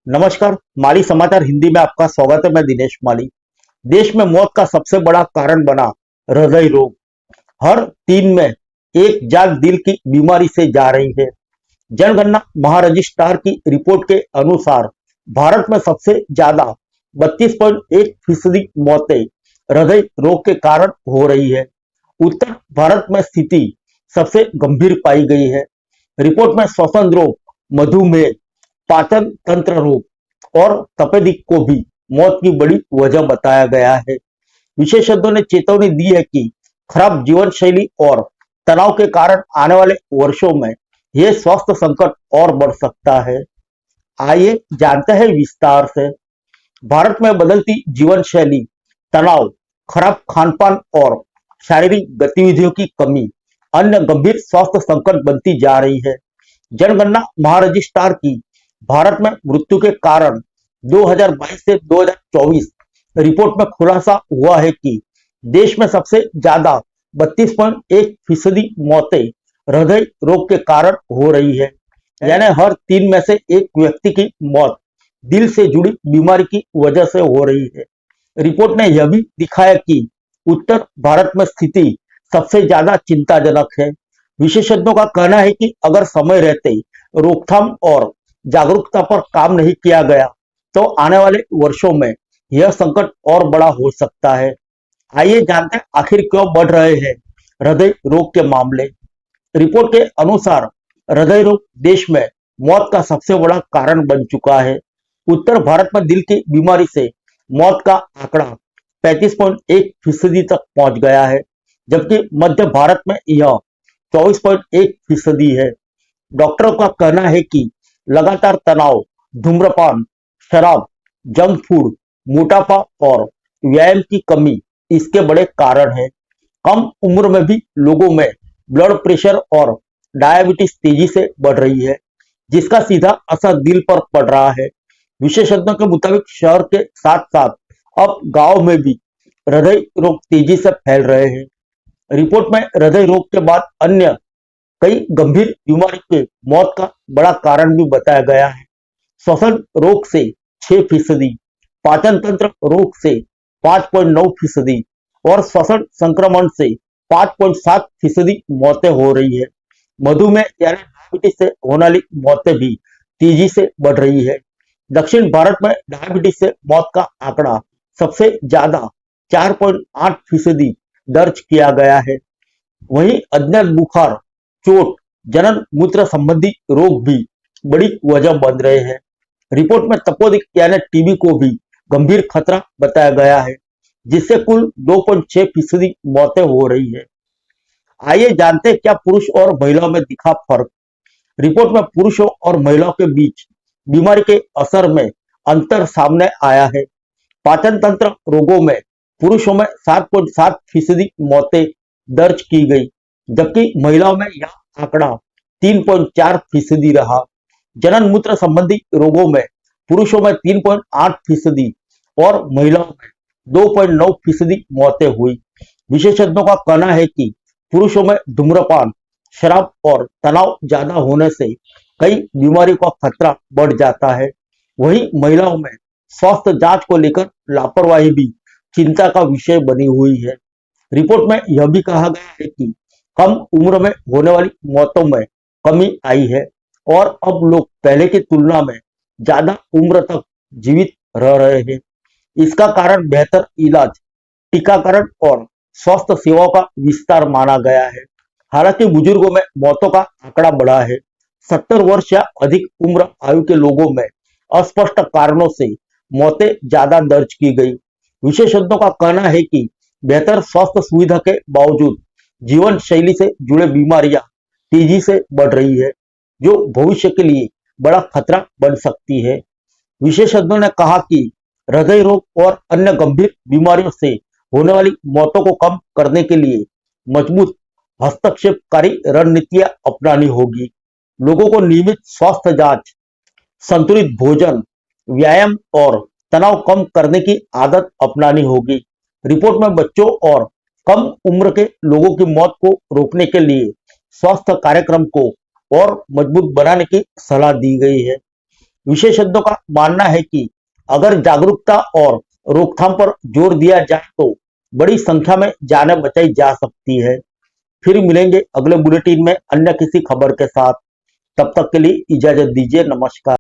नमस्कार। माली समाचार हिंदी में आपका स्वागत है। मैं दिनेश माली। देश में मौत का सबसे बड़ा कारण बना हृदय रोग। हर 3 में एक जान दिल की बीमारी से जा रही है। जनगणना महारजिस्ट्रार की रिपोर्ट के अनुसार भारत में सबसे ज्यादा 32.1% मौतें हृदय रोग के कारण हो रही है। उत्तर भारत में स्थिति सबसे गंभीर पाई गई है। रिपोर्ट में श्वसन रोग, मधुमेह, पाचन तंत्र रोग और तपेदिक को भी मौत की बड़ी वजह बताया गया है। विशेषज्ञों ने चेतावनी दी है कि खराब जीवन शैली और तनाव के कारण आने वाले वर्षों में यह स्वास्थ्य संकट और बढ़ सकता है। आइए जानते हैं विस्तार से। भारत में बदलती जीवन शैली, तनाव, खराब खान पान और शारीरिक गतिविधियों की कमी अन्य गंभीर स्वास्थ्य संकट बनती जा रही है। जनगणना महारजिस्ट्रार की भारत में मृत्यु के कारण 2022 से 2024 रिपोर्ट में खुलासा हुआ है कि देश में सबसे ज्यादा 32.1% मौतें हृदय रोग के कारण हो रही है। यानी हर 3 में से एक व्यक्ति की मौत दिल से जुड़ी बीमारी की वजह से हो रही है। रिपोर्ट ने यह भी दिखाया कि उत्तर भारत में स्थिति सबसे ज्यादा चिंताजनक है। विशेषज्ञों का कहना है कि अगर समय रहते रोकथाम और जागरूकता पर काम नहीं किया गया तो आने वाले वर्षों में यह संकट और बड़ा हो सकता है। आइए जानते हैं आखिर क्यों बढ़ रहे हैं हृदय रोग के मामले। रिपोर्ट के अनुसार हृदय रोग देश में मौत का सबसे बड़ा कारण बन चुका है। उत्तर भारत में दिल की बीमारी से मौत का आंकड़ा 35.1% तक पहुंच गया है, जबकि मध्य भारत में यह 24.1% है। डॉक्टरों का कहना है कि लगातार तनाव, धूम्रपान, शराब, जंक फूड, मोटापा और व्यायाम की कमी इसके बड़े कारण हैं। कम उम्र में भी लोगों में ब्लड प्रेशर और डायबिटीज तेजी से बढ़ रही है, जिसका सीधा असर दिल पर पड़ रहा है। विशेषज्ञों के मुताबिक शहर के साथ साथ अब गांव में भी हृदय रोग तेजी से फैल रहे हैं। रिपोर्ट में हृदय रोग के बाद अन्य कई गंभीर बीमारी के मौत का बड़ा कारण भी बताया गया है। श्वसन रोग से 6%, पाचन तंत्र रोग से 5.9% और श्वसन संक्रमण से 5.7% मौतें हो रही है। मधुमेह यानी डायबिटीज से होने वाली मौतें भी तेजी से बढ़ रही है। दक्षिण भारत में डायबिटीज से मौत का आंकड़ा सबसे ज्यादा 4.8% दर्ज किया गया है। वहीं अज्ञात बुखार, चोट, जनन मूत्र संबंधी रोग भी बड़ी वजह बन रहे हैं। रिपोर्ट में तपेदिक यानी टीबी को भी गंभीर खतरा बताया गया है, जिससे कुल 2.6% मौतें हो रही है। आइए जानते हैं क्या पुरुष और महिलाओं में दिखा फर्क। रिपोर्ट में पुरुषों और महिलाओं के बीच बीमारी के असर में अंतर सामने आया है। पाचन तंत्र रोगों में पुरुषों में 7.7% मौतें दर्ज की गई, जबकि महिलाओं में यह आंकड़ा 3.4% रहा। जनन मूत्र संबंधी रोगों में पुरुषों में 3.8% और महिलाओं में 2.9% मौतें हुई। विशेषज्ञों का कहना है कि पुरुषों में धूम्रपान, शराब और तनाव ज्यादा होने से कई बीमारियों का खतरा बढ़ जाता है। वहीं महिलाओं में स्वास्थ्य जांच को लेकर लापरवाही भी चिंता का विषय बनी हुई है। रिपोर्ट में यह भी कहा गया है कि कम उम्र में होने वाली मौतों में कमी आई है और अब लोग पहले की तुलना में ज्यादा उम्र तक जीवित रह रहे हैं। इसका कारण बेहतर इलाज, टीकाकरण और स्वास्थ्य सेवाओं का विस्तार माना गया है। हालांकि बुजुर्गों में मौतों का आंकड़ा बढ़ा है। 70 वर्ष या अधिक उम्र आयु के लोगों में अस्पष्ट कारणों से मौतें ज्यादा दर्ज की गई। विशेषज्ञों का कहना है कि बेहतर स्वास्थ्य सुविधा के बावजूद जीवन शैली से जुड़े बीमारियां तेजी से बढ़ रही है, जो भविष्य के लिए बड़ा खतरा बन सकती है। विशेषज्ञों ने कहा कि हृदय रोग और अन्य गंभीर बीमारियों से होने वाली मौतों को कम करने के लिए मजबूत हस्तक्षेपकारी रणनीतियां अपनानी होगी। लोगों को नियमित स्वास्थ्य जांच, संतुलित भोजन, व्यायाम और तनाव कम करने की आदत अपनानी होगी। रिपोर्ट में बच्चों और कम उम्र के लोगों की मौत को रोकने के लिए स्वास्थ्य कार्यक्रम को और मजबूत बनाने की सलाह दी गई है। विशेषज्ञों का मानना है कि अगर जागरूकता और रोकथाम पर जोर दिया जाए तो बड़ी संख्या में जानें बचाई जा सकती है। फिर मिलेंगे अगले बुलेटिन में अन्य किसी खबर के साथ। तब तक के लिए इजाजत दीजिए। नमस्कार।